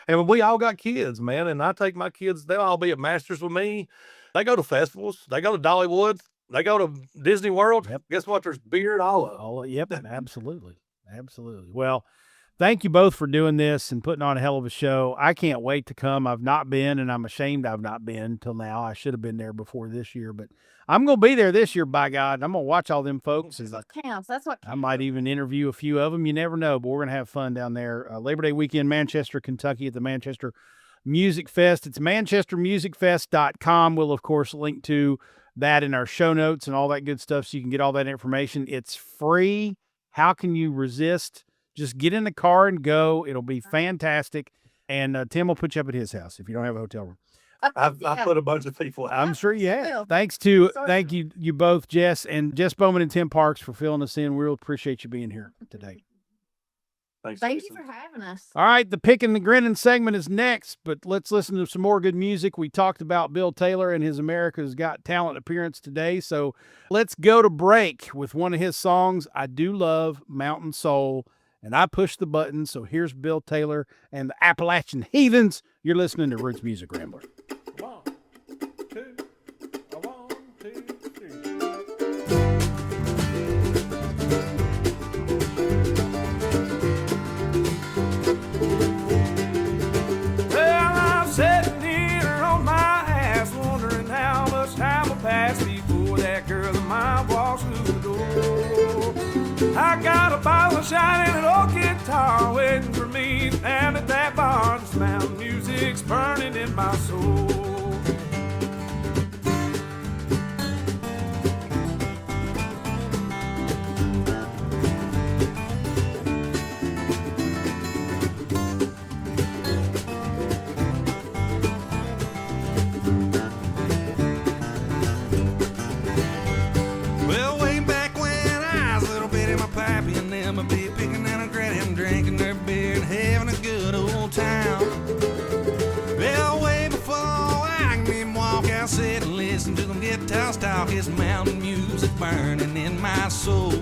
S6: and we all got kids, man. And I take my kids, they'll all be at Masters with me. They go to festivals. They go to Dollywood. They go to Disney World.
S1: Yep.
S6: Guess what? There's beer at all of them.
S1: Yep. Absolutely. Absolutely. Well, thank you both for doing this and putting on a hell of a show. I can't wait to come. I've not been, and I'm ashamed I've not been till now. I should have been there before this year, but I'm going to be there this year, by God. I'm going to watch all them folks.
S5: That counts. That's what
S1: I might even interview a few of them. You never know, but we're going to have fun down there. Labor Day weekend, Manchester, Kentucky at the Manchester Music Fest. It's manchestermusicfest.com. We'll, of course, link to that in our show notes and all that good stuff so you can get all that information. It's free. How can you resist? Just get in the car and go. It'll be fantastic. And Tim will put you up at his house if you don't have a hotel room.
S6: I've put a bunch of people out.
S1: I'm sure you have.
S5: Well,
S1: Thank you both, Jess and Jess Bowman and Tim Parks, for filling us in. We really appreciate you being here today.
S6: Thanks,
S5: Thank you
S6: Jason.
S5: for having us.
S1: All right, the Picking the Grinning segment is next, but let's listen to some more good music. We talked about Bill Taylor and his America's Got Talent appearance today, so let's go to break with one of his songs, I Do Love Mountain Soul, and I pushed the button, so here's Bill Taylor and the Appalachian Heathens. You're listening to Roots Music Rambler.
S6: 1, 2, 1, 2, 3.
S8: Well, I'm sitting here on my ass, wondering how much time will pass before that girl of mine walks through the door. I got a bottle of shine and an old guitar waiting for me down at that bar. This mountain music's burning in my soul. Well, way back when I was a little bit in my pappy and them would be picking and a grinning, drinking their beer and having a good old time. Well, way before I can even walk out, sit and listen to them guitars talk, it's mountain music burning in my soul.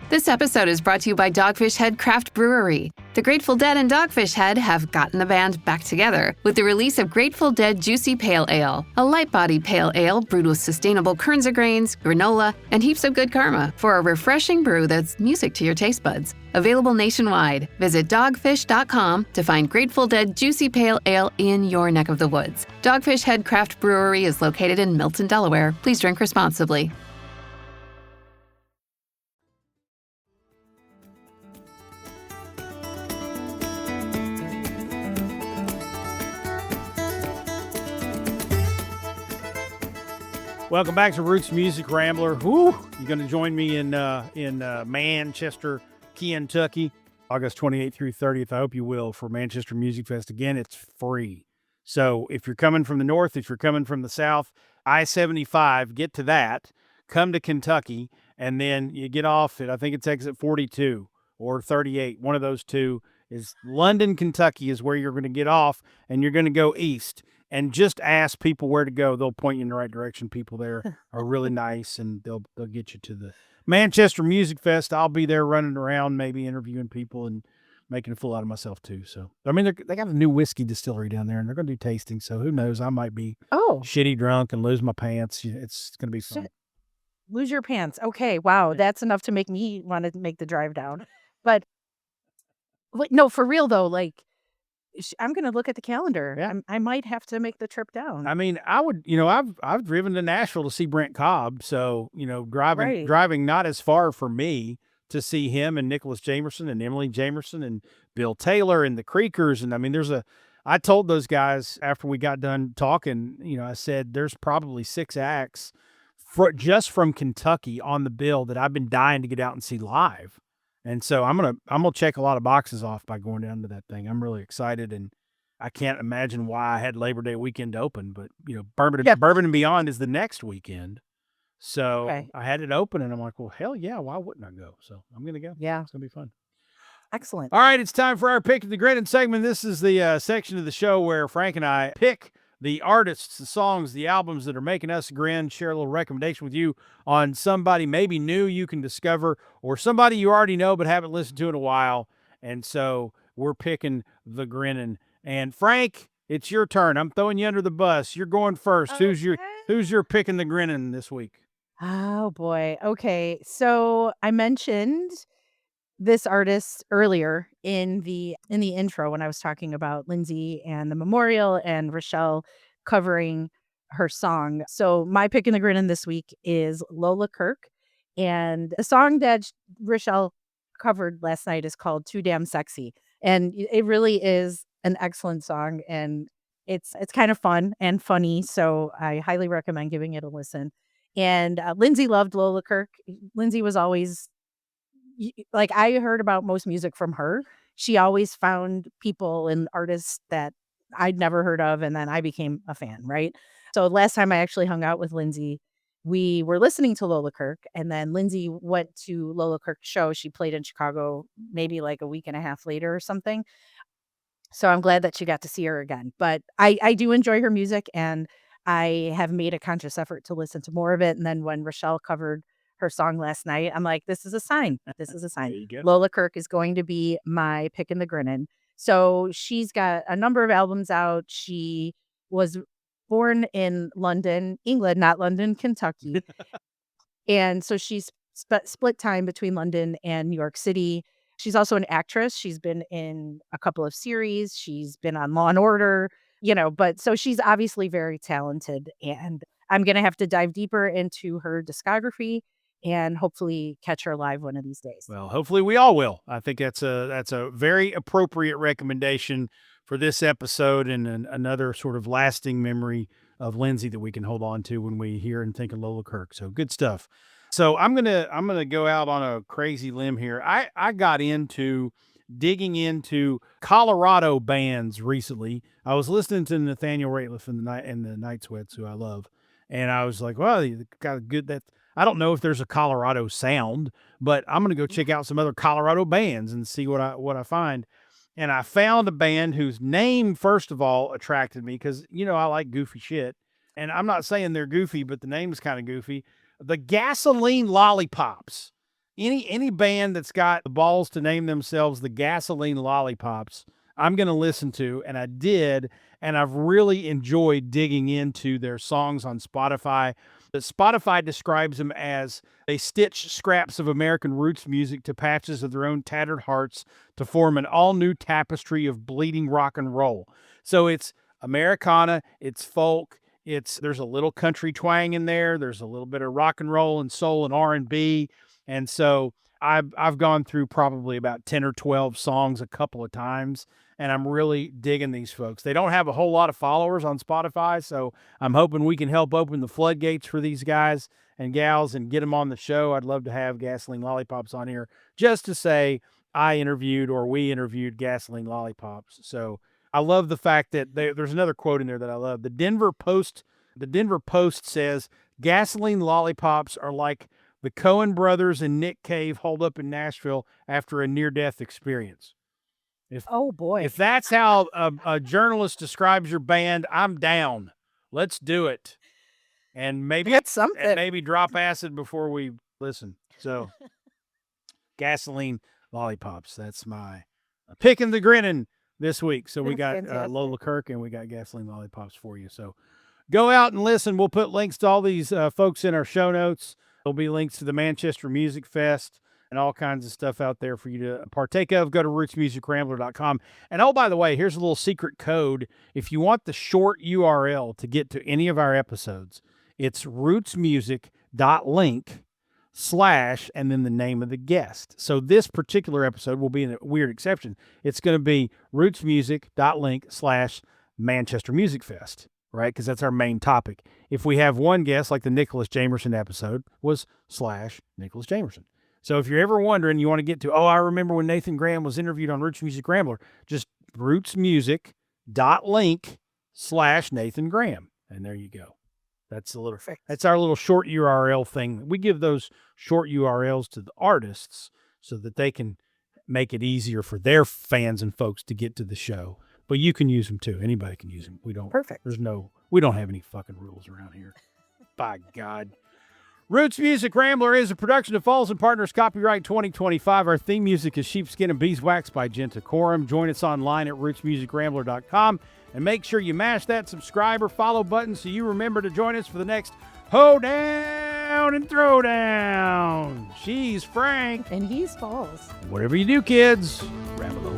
S9: This episode is brought to you by Dogfish Head Craft Brewery. The Grateful Dead and Dogfish Head have gotten the band back together with the release of Grateful Dead Juicy Pale Ale, a light-bodied pale ale brewed with sustainable Kernza grains, granola, and heaps of good karma for a refreshing brew that's music to your taste buds. Available nationwide. Visit dogfish.com to find Grateful Dead Juicy Pale Ale in your neck of the woods. Dogfish Head Craft Brewery is located in Milton, Delaware. Please drink responsibly.
S1: Welcome back to Roots Music Rambler. Woo! You're going to join me in Manchester, Kentucky, August 28th through 30th. I hope you will, for Manchester Music Fest. Again, it's free. So if you're coming from the north, if you're coming from the south, I-75, get to that, come to Kentucky, and then you get off at, I think it's exit 42 or 38. One of those two is London, Kentucky is where you're going to get off, and you're going to go east. And just ask people where to go. They'll point you in the right direction. People there are really nice, and they'll get you to the Manchester Music Fest. I'll be there running around, maybe interviewing people and making a fool out of myself too. So, I mean, they got a new whiskey distillery down there, and they're going to do tasting. So who knows? I might be shitty drunk and lose my pants. It's going to be fun.
S2: Lose your pants. Okay, wow, that's enough to make me want to make the drive down. But no, for real though, like, I'm going to look at the calendar.
S1: Yeah.
S2: I might have to make the trip down.
S1: I mean, I would, I've driven to Nashville to see Brent Cobb. So, driving not as far for me to see him and Nicholas Jamerson and Emily Jamerson and Bill Taylor and the Creekers. And I mean, I told those guys after we got done talking, I said, there's probably 6 acts just from Kentucky on the bill that I've been dying to get out and see live. And so I'm gonna check a lot of boxes off by going down to that thing. I'm really excited, and I can't imagine why I had Labor Day weekend open. But Bourbon and Beyond is the next weekend, so I had it open, and I'm like, well, hell yeah, why wouldn't I go? So I'm gonna go.
S2: Yeah,
S1: it's gonna be fun.
S2: Excellent.
S1: All right, it's time for our Pick of the Grinning segment. This is the section of the show where Frank and I pick the artists, the songs, the albums that are making us grin, share a little recommendation with you on somebody maybe new you can discover or somebody you already know but haven't listened to in a while. And so we're picking the grinning. And Frank, it's your turn. I'm throwing you under the bus. You're going first. Who's your picking the grinning this week?
S2: Oh boy. Okay. So I mentioned this artist earlier in the intro when I was talking about Lindsay and the memorial and Rochelle covering her song. So my pick in the grinning this week is Lola Kirk. And the song that Rochelle covered last night is called Too Damn Sexy. And it really is an excellent song. And it's kind of fun and funny. So I highly recommend giving it a listen. And Lindsay loved Lola Kirk. Lindsay was always like, I heard about most music from her. She always found people and artists that I'd never heard of, and then I became a fan, right? So last time I actually hung out with Lindsay, we were listening to Lola Kirk, and then Lindsay went to Lola Kirk's show. She played in Chicago maybe like a week and a half later or something. So I'm glad that she got to see her again. But I do enjoy her music, and I have made a conscious effort to listen to more of it. And then when Rochelle covered her song last night, I'm like, this is a sign. This is a sign.
S1: There you go.
S2: Lola Kirk is going to be my pick in the grinning. So she's got a number of albums out. She was born in London, England, not London, Kentucky. And so she's split time between London and New York City. She's also an actress. She's been in a couple of series. She's been on Law and Order, but so she's obviously very talented. And I'm going to have to dive deeper into her discography and hopefully catch her live one of these days.
S1: Well, hopefully we all will. I think that's a very appropriate recommendation for this episode, and another sort of lasting memory of Lindsay that we can hold on to when we hear and think of Lola Kirk. So good stuff. So I'm gonna go out on a crazy limb here. I got into digging into Colorado bands recently. I was listening to Nathaniel Rateliff and the Night Sweats, who I love, and I was like, well, you got a good that. I don't know if there's a Colorado sound, but I'm gonna go check out some other Colorado bands and see what I find. And I found a band whose name, first of all, attracted me because I like goofy shit, and I'm not saying they're goofy, but the name is kind of goofy. The Gasoline Lollipops. Any band that's got the balls to name themselves the Gasoline Lollipops, I'm going to listen to, and I did, and I've really enjoyed digging into their songs on Spotify. Spotify describes them as they stitch scraps of American roots music to patches of their own tattered hearts to form an all-new tapestry of bleeding rock and roll. So it's Americana, it's folk, there's a little country twang in there. There's a little bit of rock and roll and soul and R&B. And so I've gone through probably about 10 or 12 songs a couple of times, and I'm really digging these folks. They don't have a whole lot of followers on Spotify, so I'm hoping we can help open the floodgates for these guys and gals and get them on the show. I'd love to have Gasoline Lollipops on here just to say we interviewed Gasoline Lollipops. So I love the fact that there's another quote in there that I love. The Denver Post says, Gasoline Lollipops are like the Coen brothers and Nick Cave holed up in Nashville after a near-death experience.
S2: Oh, boy.
S1: If that's how a journalist describes your band, I'm down. Let's do it. And maybe
S2: That's something.
S1: And maybe drop acid before we listen. So, Gasoline Lollipops. That's my picking the grinning this week. So we got Lola Kirk and we got Gasoline Lollipops for you. So go out and listen. We'll put links to all these folks in our show notes. There'll be links to the Manchester Music Fest and all kinds of stuff out there for you to partake of. Go to rootsmusicrambler.com. And oh, by the way, here's a little secret code. If you want the short URL to get to any of our episodes, it's rootsmusic.link/ and then the name of the guest. So this particular episode will be a weird exception. It's going to be rootsmusic.link/ Manchester Music Fest, right? Because that's our main topic. If we have one guest, like the Nicholas Jamerson episode was / Nicholas Jamerson. So if you're ever wondering, you want to get to, I remember when Nathan Graham was interviewed on Roots Music Rambler, just rootsmusic.link/ Nathan Graham. And there you go. That's our little short URL thing. We give those short URLs to the artists so that they can make it easier for their fans and folks to get to the show. But you can use them too. Anybody can use them.
S2: Perfect.
S1: We don't have any fucking rules around here. By God. Roots Music Rambler is a production of Falls and Partners, copyright 2025. Our theme music is Sheepskin and Beeswax by Gentacorum. Join us online at rootsmusicrambler.com and make sure you mash that subscribe or follow button so you remember to join us for the next Hoedown and Throwdown. She's Frank.
S2: And he's Falls.
S1: Whatever you do, kids, ramble